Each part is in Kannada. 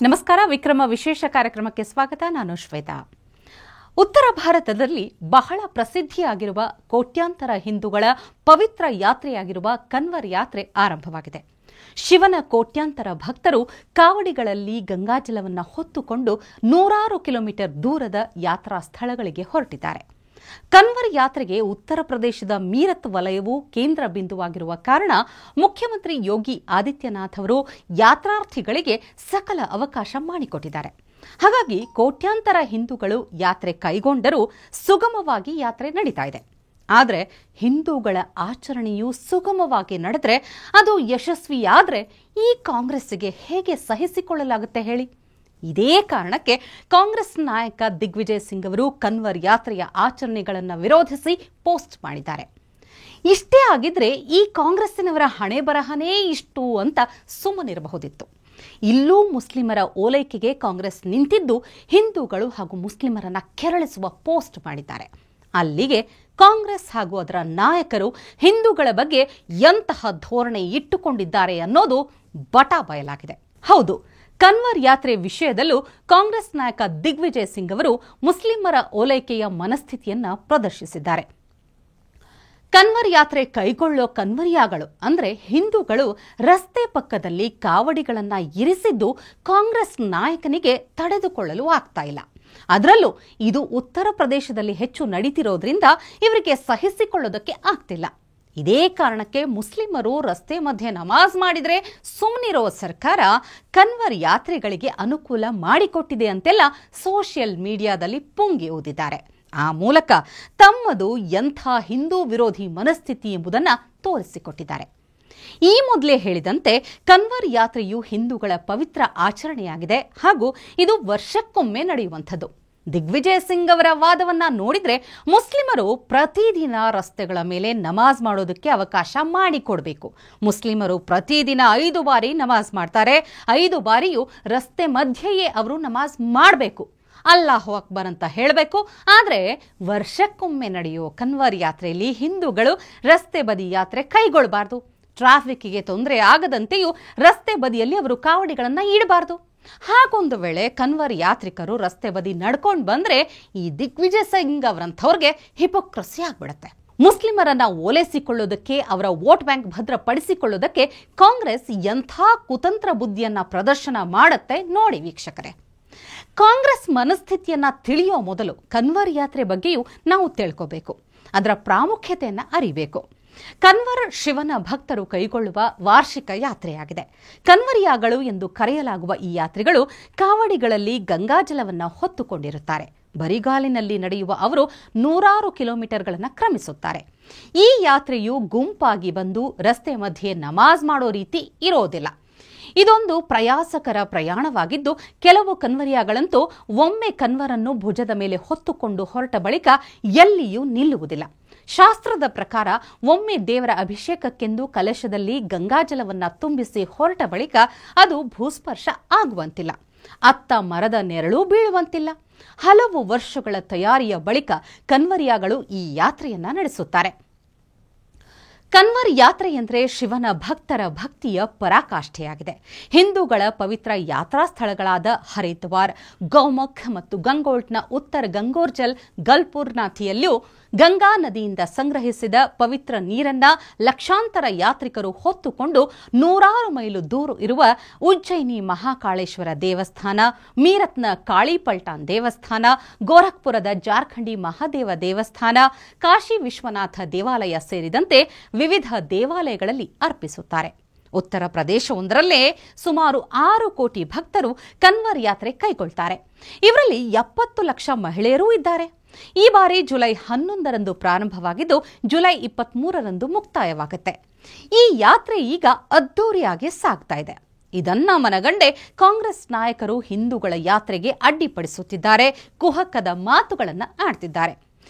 ನಮಸ್ಕಾರ. ವಿಕ್ರಮ ವಿಶೇಷ ಕಾರ್ಯಕ್ರಮಕ್ಕೆ ಸ್ವಾಗತ. ನಾನು ಶ್ವೇತಾ. ಉತ್ತರ ಭಾರತದಲ್ಲಿ ಬಹಳ ಪ್ರಸಿದ್ಧಿಯಾಗಿರುವ ಕೋಟ್ಯಾಂತರ ಹಿಂದೂಗಳ ಪವಿತ್ರ ಯಾತ್ರೆಯಾಗಿರುವ ಕನ್ವರ್ ಯಾತ್ರೆ ಆರಂಭವಾಗಿದೆ. ಶಿವನ ಕೋಟ್ಯಾಂತರ ಭಕ್ತರು ಕಾವಡಿಗಳಲ್ಲಿ ಗಂಗಾಜಲವನ್ನು ಹೊತ್ತುಕೊಂಡು ನೂರಾರು ಕಿಲೋಮೀಟರ್ ದೂರದ ಯಾತ್ರಾ ಸ್ಥಳಗಳಿಗೆ ಹೊರಟಿದ್ದಾರೆ. ಕನ್ವರ್ ಯಾತ್ರೆಗೆ ಉತ್ತರ ಪ್ರದೇಶದ ಮೀರತ್ ವಲಯವು ಕೇಂದ್ರ ಬಿಂದುವಾಗಿರುವ ಕಾರಣ ಮುಖ್ಯಮಂತ್ರಿ ಯೋಗಿ ಆದಿತ್ಯನಾಥ್ ಅವರು ಯಾತ್ರಾರ್ಥಿಗಳಿಗೆ ಸಕಲ ಅವಕಾಶ ಮಾಡಿಕೊಟ್ಟಿದ್ದಾರೆ. ಹಾಗಾಗಿ ಕೋಟ್ಯಾಂತರ ಹಿಂದೂಗಳು ಯಾತ್ರೆ ಕೈಗೊಂಡರೂ ಸುಗಮವಾಗಿ ಯಾತ್ರೆ ನಡೀತಾ ಇದೆ. ಆದರೆ ಹಿಂದೂಗಳ ಆಚರಣೆಯು ಸುಗಮವಾಗಿ ನಡೆದರೆ, ಅದು ಯಶಸ್ವಿಯಾದರೆ ಈ ಕಾಂಗ್ರೆಸ್ಸಿಗೆ ಹೇಗೆ ಸಹಿಸಿಕೊಳ್ಳಲಾಗುತ್ತೆ ಹೇಳಿ? ಇದೇ ಕಾರಣಕ್ಕೆ ಕಾಂಗ್ರೆಸ್ ನಾಯಕ ದಿಗ್ವಿಜಯ್ ಸಿಂಗ್ ಅವರು ಕನ್ವರ್ ಯಾತ್ರೆಯ ಆಚರಣೆಗಳನ್ನು ವಿರೋಧಿಸಿ ಪೋಸ್ಟ್ ಮಾಡಿದ್ದಾರೆ. ಇಷ್ಟೇ ಆಗಿದ್ರೆ ಈ ಕಾಂಗ್ರೆಸ್ಸಿನವರ ಹಣೆ ಬರಹನೇ ಇಷ್ಟು ಅಂತ ಸುಮ್ಮನಿರಬಹುದಿತ್ತು. ಇಲ್ಲೂ ಮುಸ್ಲಿಮರ ಓಲೈಕೆಗೆ ಕಾಂಗ್ರೆಸ್ ನಿಂತಿದ್ದು ಹಿಂದೂಗಳು ಹಾಗೂ ಮುಸ್ಲಿಮರನ್ನ ಕೆರಳಿಸುವ ಪೋಸ್ಟ್ ಮಾಡಿದ್ದಾರೆ. ಅಲ್ಲಿಗೆ ಕಾಂಗ್ರೆಸ್ ಹಾಗೂ ಅದರ ನಾಯಕರು ಹಿಂದೂಗಳ ಬಗ್ಗೆ ಎಂತಹ ಧೋರಣೆ ಇಟ್ಟುಕೊಂಡಿದ್ದಾರೆ ಅನ್ನೋದು ಬಟಾ ಬಯಲಾಗಿದೆ. ಹೌದು, ಕನ್ವರ್ ಯಾತ್ರೆ ವಿಷಯದಲ್ಲೂ ಕಾಂಗ್ರೆಸ್ ನಾಯಕ ದಿಗ್ವಿಜಯ್ ಸಿಂಗ್ ಅವರು ಮುಸ್ಲಿಮರ ಓಲೈಕೆಯ ಮನಸ್ಥಿತಿಯನ್ನ ಪ್ರದರ್ಶಿಸಿದ್ದಾರೆ. ಕನ್ವರ್ ಯಾತ್ರೆ ಕೈಗೊಳ್ಳೋ ಕನ್ವರಿಯಾಗಳು ಅಂದ್ರೆ ಹಿಂದೂಗಳು ರಸ್ತೆ ಪಕ್ಕದಲ್ಲಿ ಕಾವಡಿಗಳನ್ನ ಇರಿಸಿದ್ದು ಕಾಂಗ್ರೆಸ್ ನಾಯಕನಿಗೆ ತಡೆದುಕೊಳ್ಳಲು ಆಗ್ತಾ ಇಲ್ಲ. ಅದರಲ್ಲೂ ಇದು ಉತ್ತರ ಪ್ರದೇಶದಲ್ಲಿ ಹೆಚ್ಚು ನಡೀತಿರೋದ್ರಿಂದ ಇವರಿಗೆ ಸಹಿಸಿಕೊಳ್ಳೋದಕ್ಕೆ ಆಗ್ತಿಲ್ಲ. ಇದೇ ಕಾರಣಕ್ಕೆ ಮುಸ್ಲಿಮರು ರಸ್ತೆ ಮಧ್ಯೆ ನಮಾಜ್ ಮಾಡಿದ್ರೆ ಸುಮ್ಮನಿರೋ ಸರ್ಕಾರ ಕನ್ವರ್ ಯಾತ್ರೆಗಳಿಗೆ ಅನುಕೂಲ ಮಾಡಿಕೊಟ್ಟಿದೆ ಅಂತೆಲ್ಲ ಸೋಷಿಯಲ್ ಮೀಡಿಯಾದಲ್ಲಿ ಪುಂಗಿ ಊದಿದ್ದಾರೆ. ಆ ಮೂಲಕ ತಮ್ಮದು ಎಂಥ ಹಿಂದೂ ವಿರೋಧಿ ಮನಸ್ಥಿತಿ ಎಂಬುದನ್ನು ತೋರಿಸಿಕೊಟ್ಟಿದ್ದಾರೆ. ಈ ಮೊದಲೇ ಹೇಳಿದಂತೆ ಕನ್ವರ್ ಯಾತ್ರೆಯು ಹಿಂದೂಗಳ ಪವಿತ್ರ ಆಚರಣೆಯಾಗಿದೆ ಹಾಗೂ ಇದು ವರ್ಷಕ್ಕೊಮ್ಮೆ ನಡೆಯುವಂಥದ್ದು. ದಿಗ್ವಿಜಯ್ ಸಿಂಗ್ ಅವರ ವಾದವನ್ನ ನೋಡಿದ್ರೆ ಮುಸ್ಲಿಮರು ಪ್ರತಿದಿನ ರಸ್ತೆಗಳ ಮೇಲೆ ನಮಾಜ್ ಮಾಡೋದಕ್ಕೆ ಅವಕಾಶ ಮಾಡಿಕೊಡ್ಬೇಕು. ಮುಸ್ಲಿಮರು ಪ್ರತಿದಿನ 5 ಬಾರಿ ನಮಾಜ್ ಮಾಡ್ತಾರೆ. 5 ಬಾರಿಯೂ ರಸ್ತೆ ಮಧ್ಯೆಯೇ ಅವರು ನಮಾಜ್ ಮಾಡಬೇಕು. ಅಲ್ಲಾಹು ಅಕ್ಬರ್ ಅಂತ ಹೇಳಬೇಕು. ಆದರೆ ವರ್ಷಕ್ಕೊಮ್ಮೆ ನಡೆಯೋ ಕನ್ವರ್ ಯಾತ್ರೆಯಲ್ಲಿ ಹಿಂದೂಗಳು ರಸ್ತೆ ಬದಿ ಯಾತ್ರೆ ಕೈಗೊಳ್ಳಬಾರ್ದು. ಟ್ರಾಫಿಕ್ಗೆ ತೊಂದರೆ ಆಗದಂತೆಯೂ ರಸ್ತೆ ಬದಿಯಲ್ಲಿ ಅವರು ಕಾವಡಿಗಳನ್ನು ಇಡಬಾರ್ದು. ಹಾಗೊಂದು ವೇಳೆ ಕನ್ವರ್ ಯಾತ್ರಿಕರು ರಸ್ತೆ ಬದಿ ನಡ್ಕೊಂಡು ಬಂದ್ರೆ ಈ ದಿಗ್ವಿಜಯ್ ಸಿಂಗ್ ಅವರಂಥವ್ರಿಗೆ ಹಿಪೋಕ್ರಸಿ ಆಗ್ಬಿಡುತ್ತೆ. ಮುಸ್ಲಿಮರನ್ನ ಓಲೈಸಿಕೊಳ್ಳೋದಕ್ಕೆ, ಅವರ ವೋಟ್ ಬ್ಯಾಂಕ್ ಭದ್ರಪಡಿಸಿಕೊಳ್ಳೋದಕ್ಕೆ ಕಾಂಗ್ರೆಸ್ ಎಂಥ ಕುತಂತ್ರ ಬುದ್ಧಿಯನ್ನ ಪ್ರದರ್ಶನ ಮಾಡುತ್ತೆ ನೋಡಿ ವೀಕ್ಷಕರೇ. ಕಾಂಗ್ರೆಸ್ ಮನಸ್ಥಿತಿಯನ್ನ ತಿಳಿಯೋ ಮೊದಲು ಕನ್ವರ್ ಯಾತ್ರೆ ಬಗ್ಗೆಯೂ ನಾವು ತಿಳ್ಕೋಬೇಕು, ಅದರ ಪ್ರಾಮುಖ್ಯತೆಯನ್ನ ಅರಿಬೇಕು. ಕನ್ವರ್ ಶಿವನ ಭಕ್ತರು ಕೈಗೊಳ್ಳುವ ವಾರ್ಷಿಕ ಯಾತ್ರೆಯಾಗಿದೆ. ಕನ್ವರಿಯಾಗಳು ಎಂದು ಕರೆಯಲಾಗುವ ಈ ಯಾತ್ರಿಗಳು ಕಾವಡಿಗಳಲ್ಲಿ ಗಂಗಾಜಲವನ್ನು ಹೊತ್ತುಕೊಂಡಿರುತ್ತಾರೆ. ಬರಿಗಾಲಿನಲ್ಲಿ ನಡೆಯುವ ಅವರು ನೂರಾರು ಕಿಲೋಮೀಟರ್ಗಳನ್ನು ಕ್ರಮಿಸುತ್ತಾರೆ. ಈ ಯಾತ್ರೆಯು ಗುಂಪಾಗಿ ಬಂದು ರಸ್ತೆ ಮಧ್ಯೆ ನಮಾಜ್ ಮಾಡೋ ರೀತಿ ಇರೋದಿಲ್ಲ. ಇದೊಂದು ಪ್ರಯಾಸಕರ ಪ್ರಯಾಣವಾಗಿದ್ದು, ಕೆಲವು ಕನ್ವರಿಯಾಗಳಂತೂ ಒಮ್ಮೆ ಕನ್ವರನ್ನು ಭುಜದ ಮೇಲೆ ಹೊತ್ತುಕೊಂಡು ಹೊರಟ ಬಳಿಕ ಎಲ್ಲಿಯೂ ನಿಲ್ಲುವುದಿಲ್ಲ. ಶಾಸ್ತ್ರದ ಪ್ರಕಾರ ಒಮ್ಮೆ ದೇವರ ಅಭಿಷೇಕಕ್ಕೆಂದು ಕಲಶದಲ್ಲಿ ಗಂಗಾಜಲವನ್ನ ತುಂಬಿಸಿ ಹೊರಟ ಬಳಿಕ ಅದು ಭೂಸ್ಪರ್ಶ ಆಗುವಂತಿಲ್ಲ, ಅತ್ತ ಮರದ ನೆರಳು ಬೀಳುವಂತಿಲ್ಲ. ಹಲವು ವರ್ಷಗಳ ತಯಾರಿಯ ಬಳಿಕ ಕನ್ವರಿಯಾಗಳು ಈ ಯಾತ್ರೆಯನ್ನ ನಡೆಸುತ್ತಾರೆ. ಕನ್ವರ್ ಯಾತ್ರೆ ಎಂದರೆ ಶಿವನ ಭಕ್ತರ ಭಕ್ತಿಯ ಪರಾಕಾಷ್ಠೆಯಾಗಿದೆ. ಹಿಂದೂಗಳ ಪವಿತ್ರ ಯಾತ್ರಾ ಸ್ಥಳಗಳಾದ ಹರಿದ್ವಾರ್, ಗೌಮುಖ್ ಮತ್ತು ಗಂಗೋಟ್ನ ಉತ್ತರ ಗಂಗೋರ್ಜಲ್ ಗಲ್ಪುರ್ ನದಿಯಲ್ಲೂ ಗಂಗಾ ನದಿಯಿಂದ ಸಂಗ್ರಹಿಸಿದ ಪವಿತ್ರ ನೀರನ್ನ ಲಕ್ಷಾಂತರ ಯಾತ್ರಿಕರು ಹೊತ್ತುಕೊಂಡು ನೂರಾರು ಮೈಲು ದೂರ ಇರುವ ಉಜ್ಜಯಿನಿ ಮಹಾಕಾಳೇಶ್ವರ ದೇವಸ್ಥಾನ, ಮೀರತ್ನ ಕಾಳಿಪಲ್ಟಾನ್ ದೇವಸ್ಥಾನ, ಗೋರಖ್ಪುರದ ಜಾರ್ಖಂಡಿ ಮಹಾದೇವ ದೇವಸ್ಥಾನ, ಕಾಶಿ ವಿಶ್ವನಾಥ ದೇವಾಲಯ ಸೇರಿದಂತೆ ವಿವಿಧ ದೇವಾಲಯಗಳಲ್ಲಿ ಅರ್ಪಿಸುತ್ತಾರೆ. ಉತ್ತರ ಪ್ರದೇಶವೊಂದರಲ್ಲೇ ಸುಮಾರು 6 ಕೋಟಿ ಭಕ್ತರು ಕನ್ವರ್ ಯಾತ್ರೆ ಕೈಗೊಳ್ತಾರೆ. ಇವರಲ್ಲಿ 70 ಲಕ್ಷ ಮಹಿಳೆಯರೂ ಇದ್ದಾರೆ. ಈ ಬಾರಿ ಜುಲೈ 11ರಂದು ಪ್ರಾರಂಭವಾಗಿದ್ದು ಜುಲೈ 23ರಂದು ಮುಕ್ತಾಯವಾಗುತ್ತೆ. ಈ ಯಾತ್ರೆ ಈಗ ಅದ್ದೂರಿಯಾಗಿ ಸಾಗ್ತಾ ಇದೆ. ಇದನ್ನ ಮನಗಂಡೆ ಕಾಂಗ್ರೆಸ್ ನಾಯಕರು ಹಿಂದೂಗಳ ಯಾತ್ರೆಗೆ ಅಡ್ಡಿಪಡಿಸುತ್ತಿದ್ದಾರೆ, ಕುಹಕದ ಮಾತುಗಳನ್ನು ಆಡ್ತಿದ್ದಾರೆ.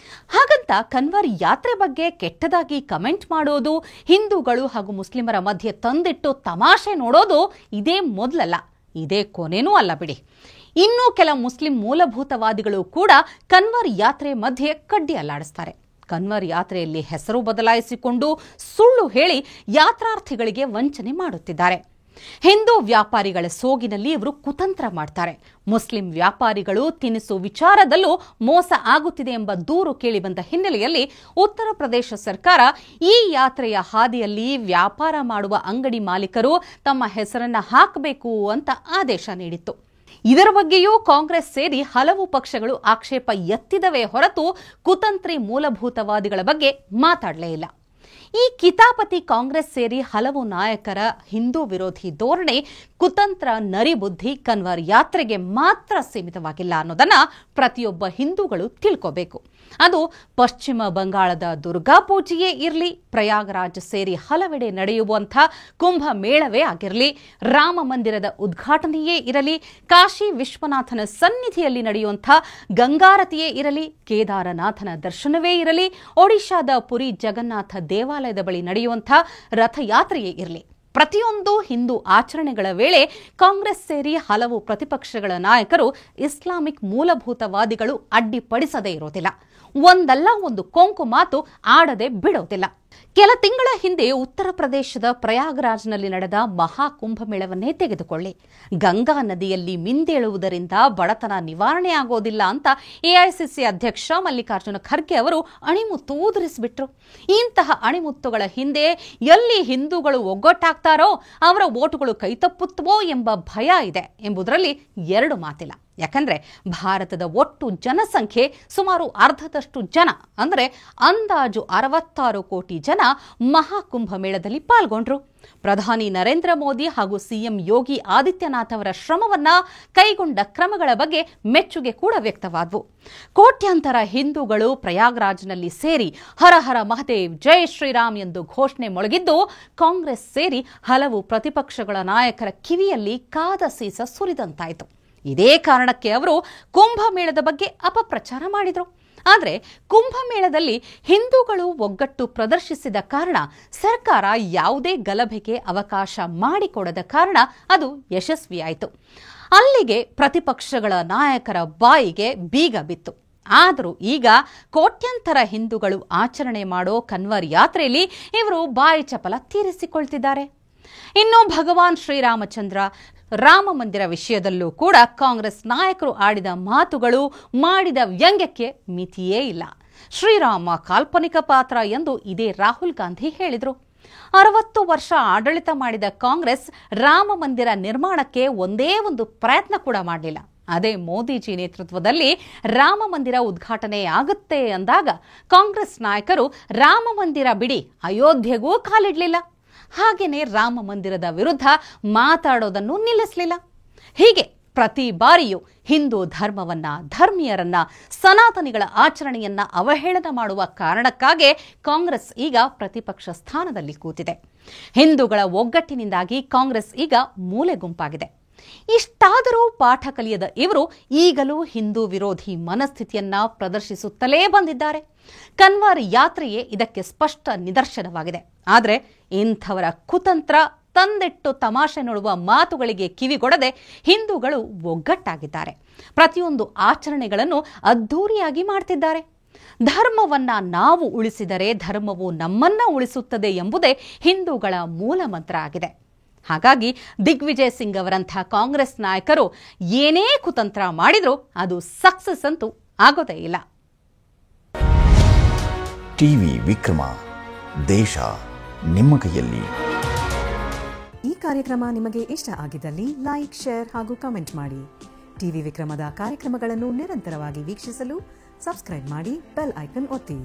ಹಾಗಂತ ಕನ್ವರ್ ಯಾತ್ರೆ ಬಗ್ಗೆ ಕೆಟ್ಟದಾಗಿ ಕಮೆಂಟ್ ಮಾಡೋದು, ಹಿಂದೂಗಳು ಹಾಗೂ ಮುಸ್ಲಿಮರ ಮಧ್ಯೆ ತಂದಿಟ್ಟು ತಮಾಷೆ ನೋಡೋದು ಇದೇ ಮೊದಲಲ್ಲ, ಇದೇ ಕೊನೆನೂ ಅಲ್ಲ ಬಿಡಿ. ಇನ್ನೂ ಕೆಲ ಮುಸ್ಲಿಂ ಮೂಲಭೂತವಾದಿಗಳು ಕೂಡ ಕನ್ವರ್ ಯಾತ್ರೆ ಮಧ್ಯೆ ಕಡ್ಡಿ ಅಲ್ಲಾಡಿಸ್ತಾರೆ. ಕನ್ವರ್ ಯಾತ್ರೆಯಲ್ಲಿ ಹೆಸರು ಬದಲಾಯಿಸಿಕೊಂಡು ಸುಳ್ಳು ಹೇಳಿ ಯಾತ್ರಾರ್ಥಿಗಳಿಗೆ ವಂಚನೆ ಮಾಡುತ್ತಿದ್ದಾರೆ. ಹಿಂದೂ ವ್ಯಾಪಾರಿಗಳ ಸೋಗಿನಲ್ಲಿ ಇವರು ಕುತಂತ್ರ ಮಾಡ್ತಾರೆ. ಮುಸ್ಲಿಂ ವ್ಯಾಪಾರಿಗಳು ತಿನಿಸು ವಿಚಾರದಲ್ಲೂ ಮೋಸ ಆಗುತ್ತಿದೆ ಎಂಬ ದೂರು ಕೇಳಿಬಂದ ಹಿನ್ನೆಲೆಯಲ್ಲಿ ಉತ್ತರ ಪ್ರದೇಶ ಸರ್ಕಾರ ಈ ಯಾತ್ರೆಯ ಹಾದಿಯಲ್ಲಿ ವ್ಯಾಪಾರ ಮಾಡುವ ಅಂಗಡಿ ಮಾಲೀಕರು ತಮ್ಮ ಹೆಸರನ್ನ ಹಾಕಬೇಕು ಅಂತ ಆದೇಶ ನೀಡಿತ್ತು. ಇದರ ಬಗ್ಗೆಯೂ ಕಾಂಗ್ರೆಸ್ ಸೇರಿ ಹಲವು ಪಕ್ಷಗಳು ಆಕ್ಷೇಪ ಎತ್ತಿದವೇ ಹೊರತು ಕುತಂತ್ರಿ ಮೂಲಭೂತವಾದಿಗಳ ಬಗ್ಗೆ ಮಾತಾಡಲೇ ಇಲ್ಲ. ಈ ಕಿತಾಪತಿ ಕಾಂಗ್ರೆಸ್ ಸೇರಿ ಹಲವು ನಾಯಕರ ಹಿಂದೂ ವಿರೋಧಿ ಧೋರಣೆ, ಕುತಂತ್ರ, ನರಿಬುದ್ಧಿ ಕನ್ವರ್ ಯಾತ್ರೆಗೆ ಮಾತ್ರ ಸೀಮಿತವಾಗಿಲ್ಲ ಅನ್ನೋದನ್ನ ಪ್ರತಿಯೊಬ್ಬ ಹಿಂದೂಗಳು ತಿಳ್ಕೋಬೇಕು. ಅದು ಪಶ್ಚಿಮ ಬಂಗಾಳದ ದುರ್ಗಾ ಪೂಜೆಯೇ ಇರಲಿ, ಪ್ರಯಾಗರಾಜ್ ಸೇರಿ ಹಲವೆಡೆ ನಡೆಯುವಂಥ ಕುಂಭ ಮೇಳವೇ ಆಗಿರಲಿ, ರಾಮ ಮಂದಿರದ ಉದ್ಘಾಟನೆಯೇ ಇರಲಿ, ಕಾಶಿ ವಿಶ್ವನಾಥನ ಸನ್ನಿಧಿಯಲ್ಲಿ ನಡೆಯುವಂಥ ಗಂಗಾರತಿಯೇ ಇರಲಿ, ಕೇದಾರನಾಥನ ದರ್ಶನವೇ ಇರಲಿ, ಒಡಿಶಾದ ಪುರಿ ಜಗನ್ನಾಥ ದೇವಾಲಯದ ಬಳಿ ನಡೆಯುವಂಥ ರಥಯಾತ್ರೆಯೇ ಇರಲಿ, ಪ್ರತಿಯೊಂದು ಹಿಂದೂ ಆಚರಣೆಗಳ ವೇಳೆ ಕಾಂಗ್ರೆಸ್ ಸೇರಿ ಹಲವು ಪ್ರತಿಪಕ್ಷಗಳ ನಾಯಕರು ಇಸ್ಲಾಮಿಕ್ ಮೂಲಭೂತವಾದಿಗಳು ಅಡ್ಡಿಪಡಿಸದೇ ಇರೋದಿಲ್ಲ. ಒಂದಲ್ಲ ಒಂದು ಕೊಂಕು ಮಾತು ಆಡದೆ ಬಿಡೋದಿಲ್ಲ. ಕೆಲ ತಿಂಗಳ ಹಿಂದೆ ಉತ್ತರ ಪ್ರದೇಶದ ಪ್ರಯಾಗರಾಜ್ನಲ್ಲಿ ನಡೆದ ಮಹಾಕುಂಭಮೇಳವನ್ನೇ ತೆಗೆದುಕೊಳ್ಳಿ. ಗಂಗಾ ನದಿಯಲ್ಲಿ ಮಿಂದೇಳುವುದರಿಂದ ಬಡತನ ನಿವಾರಣೆ ಆಗೋದಿಲ್ಲ ಅಂತ ಎಐಸಿಸಿ ಅಧ್ಯಕ್ಷ ಮಲ್ಲಿಕಾರ್ಜುನ ಖರ್ಗೆ ಅವರು ಅಣಿಮುತ್ತು ಊದರಿಸಿಬಿಟ್ರು. ಇಂತಹ ಅಣಿಮುತ್ತುಗಳ ಹಿಂದೆ ಎಲ್ಲಿ ಹಿಂದೂಗಳು ಒಗ್ಗಟ್ಟಾಗ್ತಾರೋ ಅವರ ಓಟುಗಳು ಕೈತಪ್ಪುತ್ತವೋ ಎಂಬ ಭಯ ಇದೆ ಎಂಬುದರಲ್ಲಿ ಎರಡು ಮಾತಿಲ್ಲ. ಯಾಕಂದ್ರೆ ಭಾರತದ ಒಟ್ಟು ಜನಸಂಖ್ಯೆ ಸುಮಾರು ಅರ್ಧದಷ್ಟು ಜನ, ಅಂದರೆ ಅಂದಾಜು 66 ಕೋಟಿ ಜನ ಮಹಾಕುಂಭ ಮೇಳದಲ್ಲಿ ಪಾಲ್ಗೊಂಡ್ರು. ಪ್ರಧಾನಿ ನರೇಂದ್ರ ಮೋದಿ ಹಾಗೂ ಸಿಎಂ ಯೋಗಿ ಆದಿತ್ಯನಾಥ್ ಅವರ ಶ್ರಮವನ್ನ, ಕೈಗೊಂಡ ಕ್ರಮಗಳ ಬಗ್ಗೆ ಮೆಚ್ಚುಗೆ ಕೂಡ ವ್ಯಕ್ತವಾದವು. ಕೋಟ್ಯಾಂತರ ಹಿಂದೂಗಳು ಪ್ರಯಾಗ್ರಾಜ್ನಲ್ಲಿ ಸೇರಿ ಹರ ಹರ ಮಹದೇವ್, ಜೈ ಶ್ರೀರಾಮ್ ಎಂದು ಘೋಷಣೆ ಮೊಳಗಿದ್ದು ಕಾಂಗ್ರೆಸ್ ಸೇರಿ ಹಲವು ಪ್ರತಿಪಕ್ಷಗಳ ನಾಯಕರ ಕಿವಿಯಲ್ಲಿ ಕಾದ ಸೀಸ ಸುರಿದಂತಾಯಿತು. ಇದೇ ಕಾರಣಕ್ಕೆ ಅವರು ಕುಂಭಮೇಳದ ಬಗ್ಗೆ ಅಪಪ್ರಚಾರ ಮಾಡಿದರು. ಆದರೆ ಕುಂಭಮೇಳದಲ್ಲಿ ಹಿಂದೂಗಳು ಒಗ್ಗಟ್ಟು ಪ್ರದರ್ಶಿಸಿದ ಕಾರಣ, ಸರ್ಕಾರ ಯಾವುದೇ ಗಲಭೆಗೆ ಅವಕಾಶ ಮಾಡಿಕೊಡದ ಕಾರಣ ಅದು ಯಶಸ್ವಿಯಾಯಿತು. ಅಲ್ಲಿಗೆ ಪ್ರತಿಪಕ್ಷಗಳ ನಾಯಕರ ಬಾಯಿಗೆ ಬೀಗ ಬಿತ್ತು. ಆದರೂ ಈಗ ಕೋಟ್ಯಂತರ ಹಿಂದೂಗಳು ಆಚರಣೆ ಮಾಡೋ ಕನ್ವರ್ ಯಾತ್ರೆಯಲ್ಲಿ ಇವರು ಬಾಯಿ ಚಪಲ ತೀರಿಸಿಕೊಳ್ತಿದ್ದಾರೆ. ಇನ್ನು ಭಗವಾನ್ ಶ್ರೀರಾಮಚಂದ್ರ, ರಾಮ ಮಂದಿರ ವಿಷಯದಲ್ಲೂ ಕೂಡ ಕಾಂಗ್ರೆಸ್ ನಾಯಕರು ಆಡಿದ ಮಾತುಗಳು, ಮಾಡಿದ ವ್ಯಂಗ್ಯಕ್ಕೆ ಮಿತಿಯೇ ಇಲ್ಲ. ಶ್ರೀರಾಮ ಕಾಲ್ಪನಿಕ ಪಾತ್ರ ಎಂದು ಇದೇ ರಾಹುಲ್ ಗಾಂಧಿ ಹೇಳಿದರು. 60 ವರ್ಷ ಆಡಳಿತ ಮಾಡಿದ ಕಾಂಗ್ರೆಸ್ ರಾಮ ಮಂದಿರ ನಿರ್ಮಾಣಕ್ಕೆ ಒಂದೇ ಒಂದು ಪ್ರಯತ್ನ ಕೂಡ ಮಾಡಲಿಲ್ಲ. ಅದೇ ಮೋದಿಜಿ ನೇತೃತ್ವದಲ್ಲಿ ರಾಮ ಮಂದಿರ ಉದ್ಘಾಟನೆ ಆಗುತ್ತೆ ಅಂದಾಗ ಕಾಂಗ್ರೆಸ್ ನಾಯಕರು ರಾಮ ಮಂದಿರ ಬಿಡಿ, ಅಯೋಧ್ಯೆಗೂ ಕಾಲಿಡಲಿಲ್ಲ. ಹಾಗೇನೆ ರಾಮ ಮಂದಿರದ ವಿರುದ್ಧ ಮಾತಾಡೋದನ್ನು ನಿಲ್ಲಿಸಲಿಲ್ಲ. ಹೀಗೆ ಪ್ರತಿ ಬಾರಿಯೂ ಹಿಂದೂ ಧರ್ಮವನ್ನ, ಧರ್ಮೀಯರನ್ನ, ಸನಾತನಿಗಳ ಆಚರಣೆಯನ್ನ ಅವಹೇಳನ ಮಾಡುವ ಕಾರಣಕ್ಕಾಗಿ ಕಾಂಗ್ರೆಸ್ ಈಗ ಪ್ರತಿಪಕ್ಷ ಸ್ಥಾನದಲ್ಲಿ ಕೂತಿದೆ. ಹಿಂದೂಗಳ ಒಗ್ಗಟ್ಟಿನಿಂದಾಗಿ ಕಾಂಗ್ರೆಸ್ ಈಗ ಮೂಲೆ ಗುಂಪಾಗಿದೆ. ಇಷ್ಟಾದರೂ ಪಾಠ ಕಲಿಯದ ಇವರು ಈಗಲೂ ಹಿಂದೂ ವಿರೋಧಿ ಮನಸ್ಥಿತಿಯನ್ನ ಪ್ರದರ್ಶಿಸುತ್ತಲೇ ಬಂದಿದ್ದಾರೆ. ಕನ್ವರ್ ಯಾತ್ರೆಯೇ ಇದಕ್ಕೆ ಸ್ಪಷ್ಟ ನಿದರ್ಶನವಾಗಿದೆ. ಆದರೆ ಇಂಥವರ ಕುತಂತ್ರ, ತಂದಿಟ್ಟು ತಮಾಷೆ ನೋಡುವ ಮಾತುಗಳಿಗೆ ಕಿವಿಗೊಡದೆ ಹಿಂದೂಗಳು ಒಗ್ಗಟ್ಟಾಗಿದ್ದಾರೆ. ಪ್ರತಿಯೊಂದು ಆಚರಣೆಗಳನ್ನು ಅದ್ಧೂರಿಯಾಗಿ ಮಾಡ್ತಿದ್ದಾರೆ. ಧರ್ಮವನ್ನ ನಾವು ಉಳಿಸಿದರೆ ಧರ್ಮವು ನಮ್ಮನ್ನ ಉಳಿಸುತ್ತದೆ ಎಂಬುದೇ ಹಿಂದೂಗಳ ಮೂಲ ಮಂತ್ರ ಆಗಿದೆ. ಹಾಗಾಗಿ ದಿಗ್ವಿಜಯ್ ಸಿಂಗ್ ಅವರಂಥ ಕಾಂಗ್ರೆಸ್ ನಾಯಕರು ಏನೇ ಕುತಂತ್ರ ಮಾಡಿದ್ರೂ ಅದು ಸಕ್ಸಸ್ ಅಂತೂ ಆಗೋದೇ ಇಲ್ಲ. ಟಿವಿ ವಿಕ್ರಮ, ದೇಶ ನಿಮ್ಮ ಕೈಯಲ್ಲಿ. ಈ ಕಾರ್ಯಕ್ರಮ ನಿಮಗೆ ಇಷ್ಟ ಆಗಿದ್ದಲ್ಲಿ ಲೈಕ್, ಶೇರ್ ಹಾಗೂ ಕಮೆಂಟ್ ಮಾಡಿ. ಟಿವಿ ವಿಕ್ರಮದ ಕಾರ್ಯಕ್ರಮಗಳನ್ನು ನಿರಂತರವಾಗಿ ವೀಕ್ಷಿಸಲು ಸಬ್ಸ್ಕ್ರೈಬ್ ಮಾಡಿ, ಬೆಲ್ ಐಕನ್ ಒತ್ತಿ.